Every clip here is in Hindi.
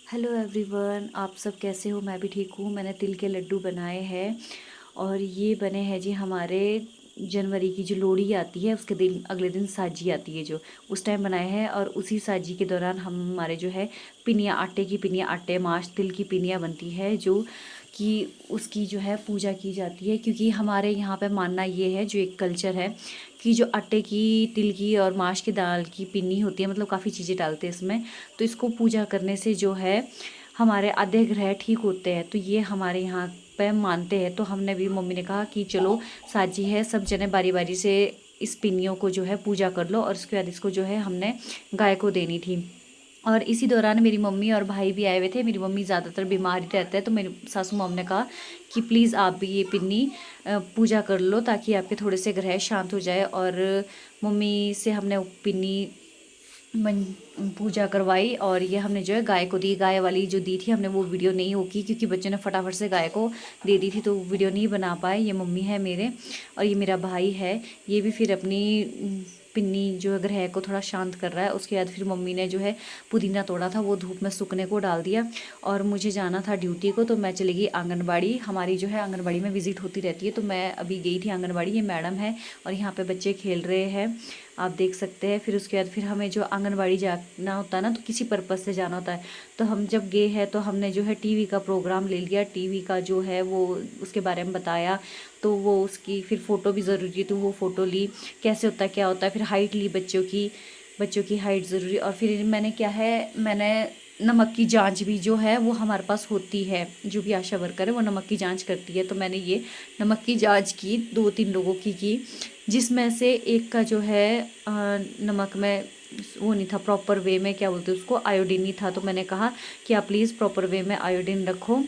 हेलो एवरीवन, आप सब कैसे हो। मैं भी ठीक हूँ। मैंने तिल के लड्डू बनाए हैं और ये बने हैं जी हमारे जनवरी की जो लोहड़ी आती है उसके दिन अगले दिन साजी आती है जो उस टाइम बनाए हैं। और उसी साजी के दौरान हम हमारे जो है पिनिया, आटे की पिनिया, आटे माश तिल की पिनिया बनती है जो कि उसकी जो है पूजा की जाती है। क्योंकि हमारे यहाँ पे मानना ये है, जो एक कल्चर है कि जो आटे की, तिल की और माश की दाल की पिन्नी होती है, मतलब काफ़ी चीज़ें डालते हैं इसमें, तो इसको पूजा करने से जो है हमारे आधे ग्रह ठीक होते हैं। तो ये हमारे यहाँ पे मानते हैं। तो हमने भी, मम्मी ने कहा कि चलो साजी है, सब जने बारी बारी से इस पिन्नियों को जो है पूजा कर लो। और उसके बाद इसको जो है हमने गाय को देनी थी। और इसी दौरान मेरी मम्मी और भाई भी आए हुए थे। मेरी मम्मी ज़्यादातर बीमार ही रहते हैं, तो मेरी सासू मॉम ने कहा कि प्लीज़ आप भी ये पिन्नी पूजा कर लो ताकि आपके थोड़े से ग्रह शांत हो जाए। और मम्मी से हमने वो पिन्नी मन पूजा करवाई और ये हमने जो है गाय को दी। गाय वाली जो दी थी हमने, वो वीडियो नहीं हो की क्योंकि बच्चों ने फटाफट से गाय को दे दी थी, तो वीडियो नहीं बना पाए। ये मम्मी है मेरे और ये मेरा भाई है। ये भी फिर अपनी पिन्नी जो है ग्रह को थोड़ा शांत कर रहा है। उसके बाद फिर मम्मी ने जो है पुदीना तोड़ा था, वो धूप में सूखने को डाल दिया। और मुझे जाना था ड्यूटी को, तो मैं चली गई आंगनबाड़ी। हमारी जो है आंगनबाड़ी में विजिट होती रहती है, तो मैं अभी गई थी आंगनबाड़ी। ये मैडम है और यहाँ पे बच्चे खेल रहे हैं, आप देख सकते हैं। फिर उसके बाद फिर हमें जो आंगनबाड़ी जाना होता है ना, तो किसी पर्पज़ से जाना होता है। तो हम जब गए हैं तो हमने जो है टीवी का प्रोग्राम ले लिया। टीवी का जो है वो उसके बारे में बताया, तो वो उसकी फिर फ़ोटो भी ज़रूरी है, तो वो फ़ोटो ली, कैसे होता है क्या होता है। फिर हाइट ली बच्चों की हाइट ज़रूरी। और फिर मैंने क्या है, मैंने नमक की जांच भी जो है वो हमारे पास होती है, जो भी आशा वर्कर है वो नमक की जांच करती है। तो मैंने ये नमक की जांच की, 2-3 लोगों की, जिसमें से एक का जो है नमक में वो नहीं था प्रॉपर वे में, क्या बोलते हैं उसको, आयोडीन नहीं था। तो मैंने कहा कि आप प्लीज़ प्रॉपर वे में आयोडीन रखो।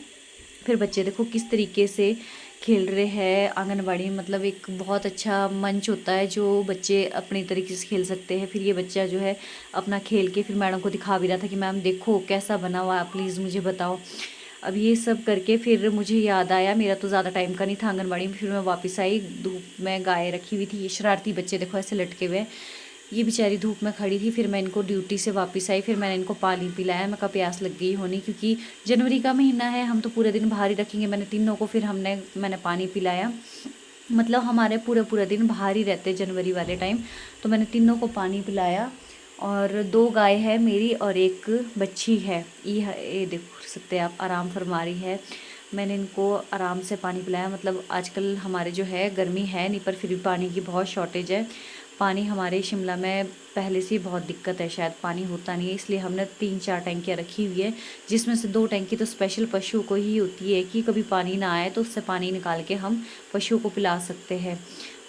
फिर बच्चे देखो किस तरीके से खेल रहे हैं आंगनबाड़ी में। मतलब एक बहुत अच्छा मंच होता है जो बच्चे अपनी तरीके से खेल सकते हैं। फिर ये बच्चा जो है अपना खेल के फिर मैडम को दिखा भी रहा था कि मैम देखो कैसा बना हुआ है, प्लीज़ मुझे बताओ। अब ये सब करके फिर मुझे याद आया, मेरा तो ज़्यादा टाइम का नहीं था आंगनबाड़ी में। फिर मैं वापस आई, धूप में गाय रखी हुई थी। ये शरारती बच्चे देखो ऐसे लटके हुए हैं, ये बेचारी धूप में खड़ी थी। फिर मैं इनको ड्यूटी से वापस आई, फिर मैंने इनको पानी पिलाया। मैं कहा प्यास लग गई होनी, क्योंकि जनवरी का महीना है, हम तो पूरे दिन बाहर ही रखेंगे। मैंने तीनों को फिर मैंने पानी पिलाया। मतलब हमारे पूरे पूरे दिन बाहर ही रहते जनवरी वाले टाइम। तो मैंने तीनों को पानी पिलाया। और 2 गाय है मेरी और एक बच्ची है। ये देख सकते हैं आप, आराम फरमा रही है। मैंने इनको आराम से पानी पिलाया। मतलब आजकल हमारे जो है गर्मी है नहीं, पर फिर भी पानी की बहुत शॉर्टेज है। पानी हमारे शिमला में पहले से ही बहुत दिक्कत है, शायद पानी होता नहीं है, इसलिए हमने 3-4 टंकियाँ रखी हुई है, जिसमें से 2 टंकी तो स्पेशल पशुओं को ही होती है कि कभी पानी ना आए तो उससे पानी निकाल के हम पशुओं को पिला सकते हैं।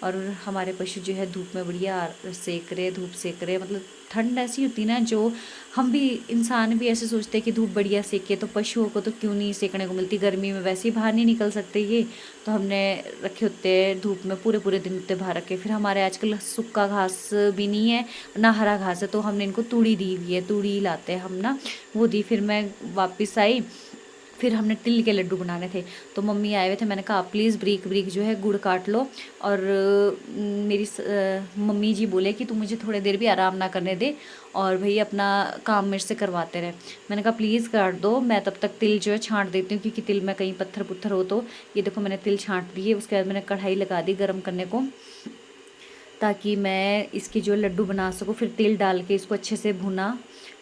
और हमारे पशु जो है धूप में बढ़िया सेक रहे, धूप सेक रहे। मतलब ठंड ऐसी होती ना, जो हम भी, इंसान भी ऐसे सोचते हैं कि धूप बढ़िया सेके, तो पशुओं को तो क्यों नहीं सेकने को मिलती। गर्मी में वैसे ही बाहर नहीं निकल सकते ये, तो हमने रखे होते हैं धूप में, पूरे पूरे दिन होते बाहर रखे। फिर हमारे आजकल सूखा घास भी नहीं है ना हरा घास है, तो हमने इनको तूड़ी दी हुई है, तूड़ी लाते हैं हम ना, वो दी। फिर मैं वापस आई, फिर हमने तिल के लड्डू बनाने थे। तो मम्मी आए हुए थे, मैंने कहा प्लीज़ ब्रीक ब्रीक जो है गुड़ काट लो। और मम्मी जी बोले कि तू मुझे थोड़ी देर भी आराम ना करने दे और भाई अपना काम मेरे से करवाते रहे। मैंने कहा प्लीज़ काट दो, मैं तब तक तिल जो है छांट देती हूँ, क्योंकि तिल में कहीं पत्थर पुत्थर हो। तो ये देखो मैंने तिल छांट दिए। उसके बाद मैंने कढ़ाई लगा दी गर्म करने को, ताकि मैं इसके जो लड्डू बना सकूँ। फिर तेल डाल के इसको अच्छे से भुना।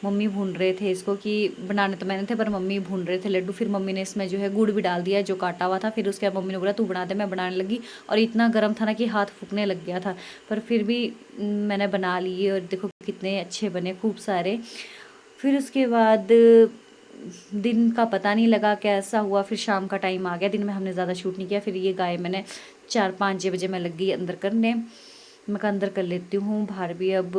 मम्मी भून रहे थे इसको, कि बनाने तो मैंने थे पर मम्मी भून रहे थे लड्डू। फिर मम्मी ने इसमें जो है गुड़ भी डाल दिया जो काटा हुआ था। फिर उसके बाद मम्मी ने बोला तू बना दे, मैं बनाने लगी। और इतना गर्म था ना कि हाथ फूकने लग गया था, पर फिर भी मैंने बना लिए। और देखो कितने अच्छे बने, खूब सारे। फिर उसके बाद दिन का पता नहीं लगा कैसा हुआ, फिर शाम का टाइम आ गया। दिन में हमने ज़्यादा शूट नहीं किया। फिर ये गाय मैंने 4-5 बजे मैं लग गई अंदर करने। मैं कहा अंदर कर लेती हूँ, बाहर भी अब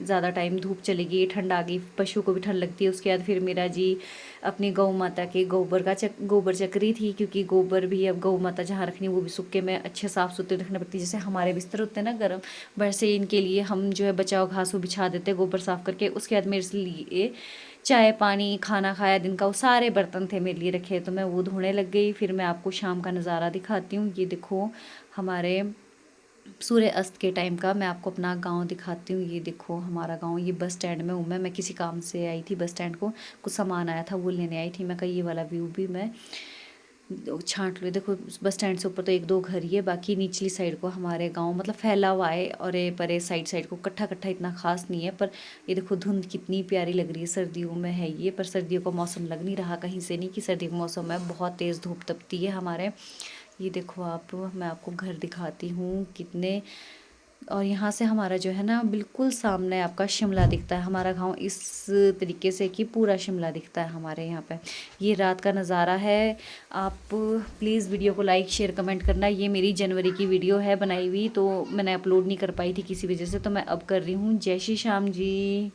ज़्यादा टाइम धूप चलेगी, ठंड आ गई, पशु को भी ठंड लगती है। उसके बाद फिर मेरा जी अपनी गौ माता के गोबर चक्री थी, क्योंकि गोबर भी अब गौ माता जहाँ रखनी वो भी सूखे में अच्छे साफ़ सुथरे रखने पड़ती है। जैसे हमारे बिस्तर होते हैं ना गर्म, वैसे इनके लिए हम जो है बचाव घास वो बिछा देते हैं गोबर साफ़ करके। उसके बाद मेरे लिए चाय पानी खाना खाया दिन का, वो सारे बर्तन थे मेरे लिए रखे, तो मैं वो धोने लग गई। फिर मैं आपको शाम का नज़ारा दिखाती हूँ। ये देखो हमारे सूर्य अस्त के टाइम का मैं आपको अपना गांव दिखाती हूँ। ये देखो हमारा गांव, ये बस स्टैंड में हूँ मैं किसी काम से आई थी बस स्टैंड को, कुछ सामान आया था वो लेने आई थी मैं। कहीं ये वाला व्यू भी मैं छांट लो। देखो बस स्टैंड से ऊपर तो एक दो घर ही है, बाकी निचली साइड को हमारे गांव मतलब फैला हुआ है, और ये परे साइड साइड को कट्ठा कट्ठा इतना खास नहीं है। पर ये देखो धुंध कितनी प्यारी लग रही है, सर्दियों में है ये, पर सर्दियों का मौसम लग नहीं रहा कहीं से नहीं कि सर्दियों का मौसम है। बहुत तेज़ धूप तपती है हमारे। ये देखो आप, मैं आपको घर दिखाती हूँ कितने, और यहाँ से हमारा जो है ना बिल्कुल सामने आपका शिमला दिखता है। हमारा गांव इस तरीके से कि पूरा शिमला दिखता है हमारे यहाँ पे। ये रात का नज़ारा है। आप प्लीज़ वीडियो को लाइक शेयर कमेंट करना। ये मेरी जनवरी की वीडियो है बनाई हुई, तो मैंने अपलोड नहीं कर पाई थी किसी वजह से, तो मैं अब कर रही हूँ। जय श्री श्याम जी।